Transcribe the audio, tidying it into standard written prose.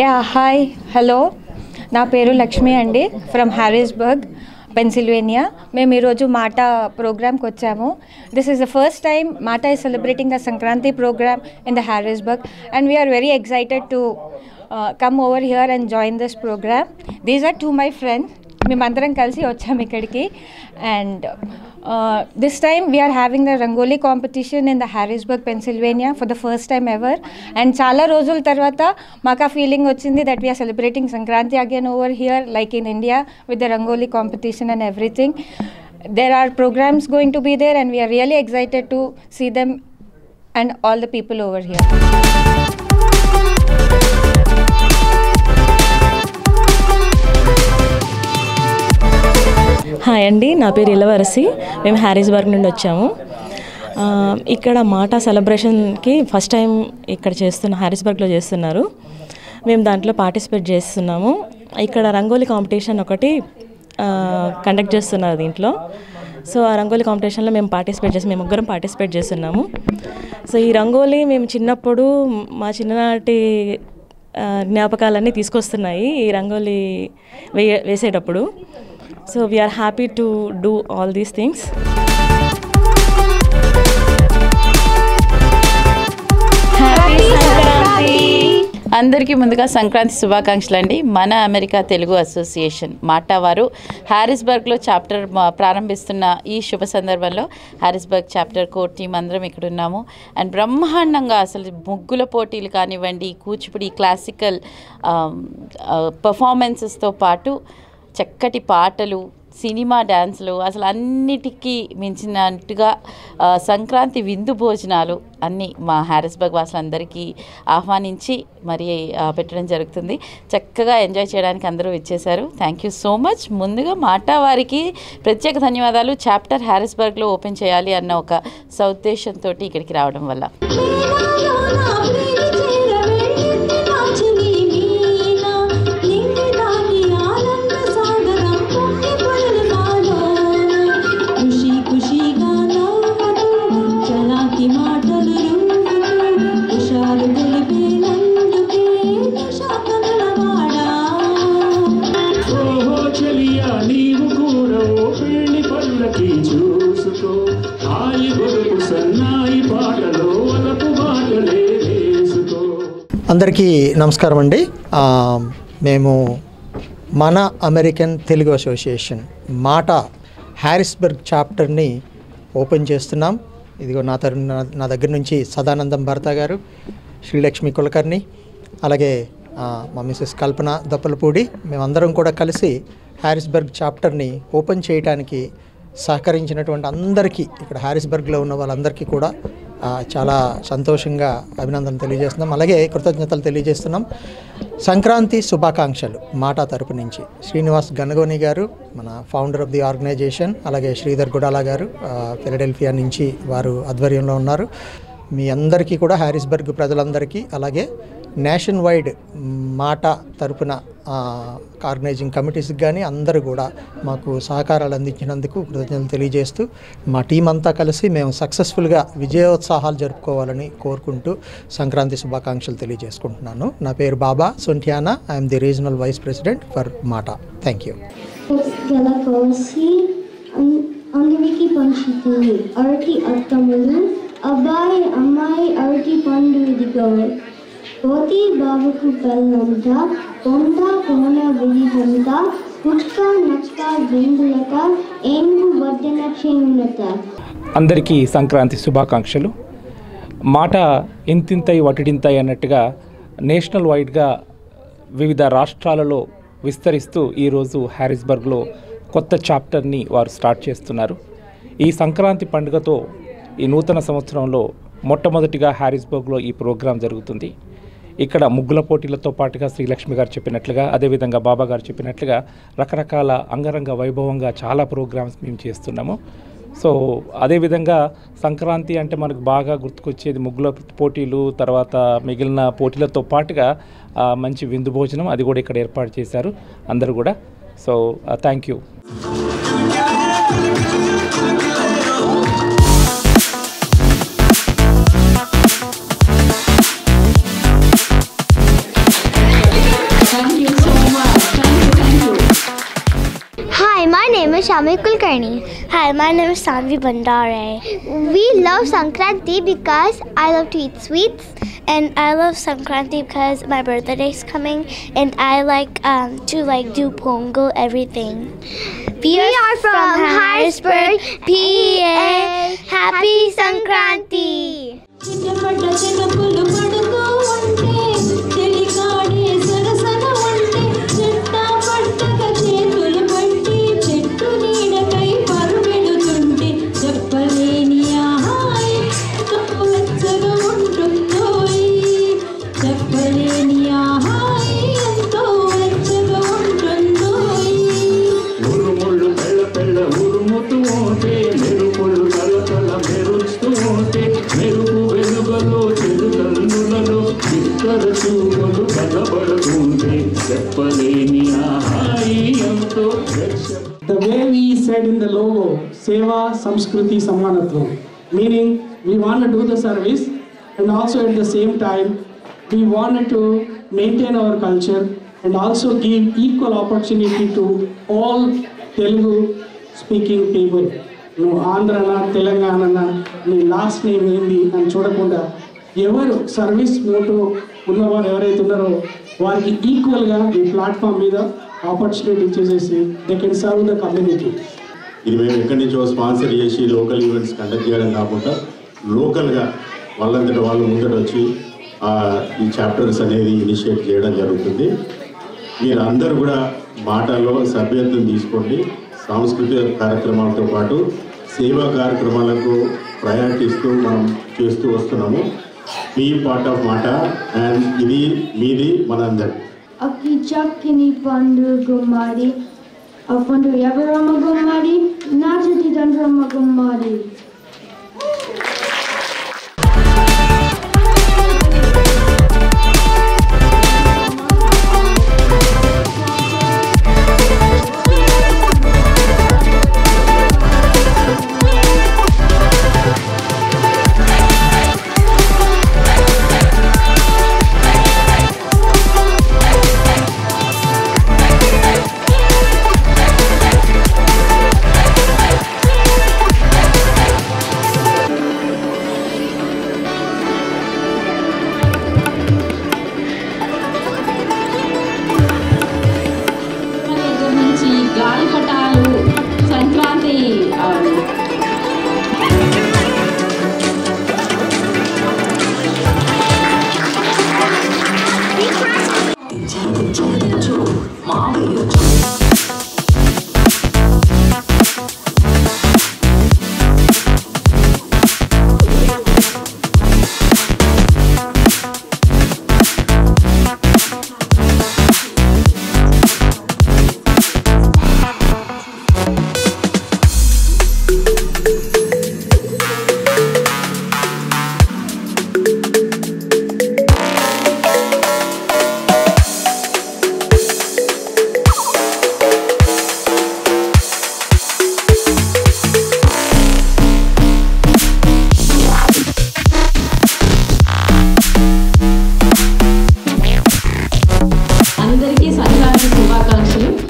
Hi hello, నా పేరు లక్ష్మి అండి, ఫ్రమ్ హ్యారిస్బర్గ్, పెన్సిల్వేనియా. మేము ఈరోజు మాటా ప్రోగ్రామ్కి వచ్చాము. This is the first time MATA is celebrating the Sankranti programme in the Harrisburg and we're very excited to come over here and join this program. These are two my friends. మేమందరం కలిసి వచ్చాము ఇక్కడికి. And this time we are having the Rangoli competition in the Harrisburg, Pennsylvania for the first time ever. And చాలా రోజుల తర్వాత మాకు ఆ feeling వచ్చింది that we are celebrating Sankranti again over here like in India with the Rangoli competition and everything. There are programs going to be there and we are really excited to see them and all the people over here. Hi అండి, నా పేరు ఇలవరసి. మేము హ్యారిస్బర్గ్ నుండి వచ్చాము. ఇక్కడ మాటా సెలబ్రేషన్కి first time ఇక్కడ హ్యారిస్బర్గ్లో చేస్తున్నారు. మేము దాంట్లో పార్టిసిపేట్ చేస్తున్నాము. ఇక్కడ రంగోలీ కాంపిటీషన్ ఒకటి కండక్ట్ చేస్తున్నారు దీంట్లో. సో ఆ రంగోలీ కాంపిటీషన్లో మేము ముగ్గురం పార్టిసిపేట్ చేస్తున్నాము. సో ఈ రంగోలీ మేము చిన్నప్పుడు మా చిన్ననాటి జ్ఞాపకాలన్నీ తీసుకొస్తున్నాయి ఈ రంగోలీ వేసేటప్పుడు. So we are happy to do all these things. Happy Sankranti! అందరికీ ముందుగా సంక్రాంతి శుభాకాంక్షలు అండి. మన అమెరికా తెలుగు అసోసియేషన్ మాటా వారు హ్యారిస్బర్గ్లో చాప్టర్ ప్రారంభిస్తున్న ఈ శుభ సందర్భంలో హ్యారిస్బర్గ్ చాప్టర్ కోర్ టీం అందరం ఇక్కడ ఉన్నాము. అండ్ బ్రహ్మాండంగా అసలు ముగ్గుల పోటీలు కానివ్వండి, కూచిపూడి క్లాసికల్ పర్ఫార్మెన్సెస్తో పాటు చక్కటి పాటలు, సినిమా డ్యాన్సులు, అసలు అన్నిటికీ మించినట్టుగా సంక్రాంతి విందు భోజనాలు అన్నీ మా హ్యారిస్బర్గ్ వాసులందరికీ ఆహ్వానించి మరి పెట్టడం జరుగుతుంది. చక్కగా ఎంజాయ్ చేయడానికి అందరూ ఇచ్చేశారు. Thank you so much. ముందుగా మాటా వారికి ప్రత్యేక ధన్యవాదాలు. చాప్టర్ హ్యారిస్బర్గ్లో ఓపెన్ చేయాలి అన్న ఒక సదుద్దేశంతో ఇక్కడికి రావడం వల్ల. అందరికీ నమస్కారం అండి. మేము మన అమెరికన్ తెలుగు అసోసియేషన్ మాటా హ్యారిస్బర్గ్ చాప్టర్ని ఓపెన్ చేస్తున్నాం. ఇదిగో నా దగ్గర నుంచి సదానందం భర్త గారు, శ్రీలక్ష్మి కులకర్ణి, అలాగే మా మిసెస్ కల్పన దప్పలపూడి, మేమందరం కూడా కలిసి హ్యారిస్బర్గ్ చాప్టర్ని ఓపెన్ చేయడానికి సహకరించినటువంటి అందరికీ, ఇక్కడ హ్యారిస్బర్గ్లో ఉన్న వాళ్ళందరికీ కూడా చాలా సంతోషంగా అభినందనలు తెలియజేస్తున్నాం, అలాగే కృతజ్ఞతలు తెలియజేస్తున్నాం. సంక్రాంతి శుభాకాంక్షలు మాటా తరపు నుంచి శ్రీనివాస్ గనగోని గారు, మన ఫౌండర్ ఆఫ్ ది ఆర్గనైజేషన్, అలాగే శ్రీధర్ గుడాలా గారు ఫిలడెల్ఫియా నుంచి వారు ఆధ్వర్యంలో ఉన్నారు. మీ అందరికీ కూడా హ్యారిస్బర్గ్ ప్రజలందరికీ, అలాగే నేషన్ వైడ్ మాటా తరపున ఆర్గనైజింగ్ కమిటీస్కి కానీ అందరూ కూడా మాకు సహకారాలు అందించినందుకు కృతజ్ఞతలు తెలియజేస్తూ మా టీం అంతా కలిసి మేము సక్సెస్ఫుల్గా విజయోత్సాహాలు జరుపుకోవాలని కోరుకుంటూ సంక్రాంతి శుభాకాంక్షలు తెలియజేసుకుంటున్నాను. నా పేరు Baba Sontiyana. I'm the regional vice president for MATA. Thank you. అందరికీ పంచుతుంది అరటి అత్తములు, అబ్బాయి అమ్మాయి అరటి పండు ఇదిగోరు, పోతి బాబుకు పెళ్ళంట, కొంట కోన విడిదంట, కుక్క నక్క బిందులక, ఏంగు వడ్డన చేయునట. అందరికీ సంక్రాంతి శుభాకాంక్షలు. మాట ఇంతింతై వటిడింతై అన్నట్టుగా నేషనల్ వైడ్గా వివిధ రాష్ట్రాలలో విస్తరిస్తూ ఈరోజు హ్యారిస్బర్గ్లో కొత్త చాప్టర్ని వారు స్టార్ట్ చేస్తున్నారు. ఈ సంక్రాంతి పండుగతో ఈ నూతన సంవత్సరంలో మొట్టమొదటిగా హ్యారిస్బర్గ్లో ఈ ప్రోగ్రాం జరుగుతుంది. ఇక్కడ ముగ్గుల పోటీలతో పాటుగా శ్రీలక్ష్మి గారు చెప్పినట్లుగా, అదేవిధంగా బాబా గారు చెప్పినట్లుగా రకరకాల అంగరంగ వైభవంగా చాలా ప్రోగ్రామ్స్ మేము చేస్తున్నాము. సో అదేవిధంగా సంక్రాంతి అంటే మనకు బాగా గుర్తుకొచ్చేది ముగ్గుల పోటీలు, తర్వాత మిగిలిన పోటీలతో పాటుగా మంచి విందు భోజనం అది కూడా ఇక్కడ ఏర్పాటు చేశారు అందరూ కూడా. So thank you. is Shamil Kulkarni. Hi, my name is Sanvi Bandare. We love Sankranti because I love to eat sweets, and I love Sankranti because my birthday is coming, and I like to do pongal everything. We are from Harrisburg, PA. Happy Sankranti. The way we said in the logo, Seva Samskruti Samanatvam, meaning we want to do the service and also at the same time we wanted to maintain our culture and also give equal opportunity to all Telugu speaking people. నువ్వు ఆంధ్రనా తెలంగాణనా నీ last name ఏంది అని చూడకుండా ఎవరు service motto ఉన్నవారు ఎవరైతే ఉన్నారో వారికి ఈక్వల్గా ఈ ప్లాట్ఫామ్ మీద ఆపర్చునిటీ ఇచ్చేసేసి they can serve the community. ఇది మేము ఎక్కడి నుంచో స్పాన్సర్ చేసి లోకల్ ఈవెంట్స్ కండక్ట్ చేయడం కాకుండా లోకల్గా వాళ్ళంతటి వాళ్ళు ముందట వచ్చి ఈ చాప్టర్స్ అనేది ఇనిషియేట్ చేయడం జరుగుతుంది. మీరు అందరూ కూడా మాటల్లో సభ్యత్వం తీసుకోండి. సాంస్కృతిక కార్యక్రమాలతో పాటు సేవా కార్యక్రమాలకు ప్రయారిటీ ఇస్తూ మనం చేస్తూ వస్తున్నాము. బీ పార్ట్ ఆఫ్ మాట అండ్ ఇది మీది మనందరి. Aki Chakini Pandu Gumari, Apandu Yavarama Gumari, Natati Dandrama Gumari.